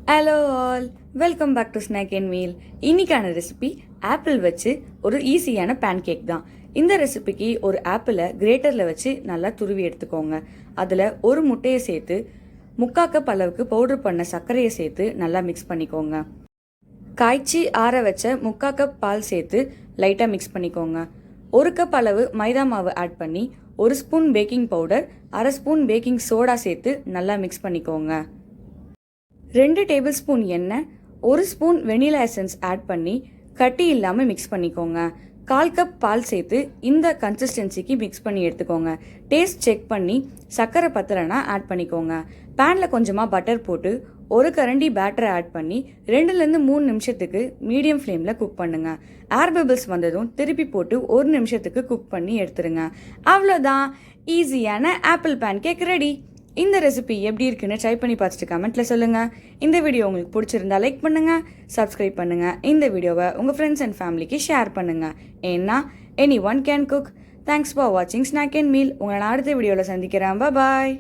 Hello all, welcome back to Snack and Meal. இன்னைக்கான recipe apple வச்சு ஒரு ஈஸியான பேன் கேக் தான். இந்த ரெசிபிக்கு ஒரு ஆப்பிளை கிரேட்டரில் வச்சு நல்லா துருவி எடுத்துக்கோங்க. அதில் ஒரு முட்டையை சேர்த்து 3/4 கப் அளவுக்கு பவுடர் பண்ண சர்க்கரையை சேர்த்து நல்லா மிக்ஸ் பண்ணிக்கோங்க. காய்ச்சி ஆற வச்ச 3/4 கப் பால் சேர்த்து லைட்டாக மிக்ஸ் பண்ணிக்கோங்க. 1 கப் அளவு மைதா மாவு ஆட் பண்ணி 1 spoon baking powder, 1/2 spoon baking soda சேர்த்து நல்லா மிக்ஸ் பண்ணிக்கோங்க. 2 டேபிள் ஸ்பூன் எண்ணெய், 1 ஸ்பூன் வெனிலா எசன்ஸ் ஆட் பண்ணி கட்டி இல்லாமல் மிக்ஸ் பண்ணிக்கோங்க. 1/4 கப் பால் சேர்த்து இந்த கன்சிஸ்டன்சிக்கு மிக்ஸ் பண்ணி எடுத்துக்கோங்க. டேஸ்ட் செக் பண்ணி சர்க்கரை பத்தலைன்னா ஆட் பண்ணிக்கோங்க. பேனில் கொஞ்சமாக பட்டர் போட்டு 1 கரண்டி பேட்டரை ஆட் பண்ணி 2லேருந்து 3 நிமிஷத்துக்கு மீடியம் ஃப்ளேமில் குக் பண்ணுங்க. ஏர் பபிள்ஸ் வந்ததும் திருப்பி போட்டு 1 நிமிஷத்துக்கு குக் பண்ணி எடுத்துருங்க. அவ்வளோதான், ஈஸியான ஆப்பிள் பேன் கேக் ரெடி. இந்த ரெசிபி எப்படி இருக்குன்னு ட்ரை பண்ணி பார்த்துட்டு கமெண்ட்ல சொல்லுங்க. இந்த வீடியோ உங்களுக்கு பிடிச்சிருந்தா லைக் பண்ணுங்க, சப்ஸ்கிரைப் பண்ணுங்க. இந்த வீடியோவை உங்க ஃப்ரெண்ட்ஸ் அண்ட் ஃபேமிலிக்கு ஷேர் பண்ணுங்க. ஏன்னா any one can cook. Thanks for வாட்சிங் ஸ்நாக் அண்ட் மீல். உங்களை நான் அடுத்த வீடியோவில் சந்திக்கிறேன். பாய்.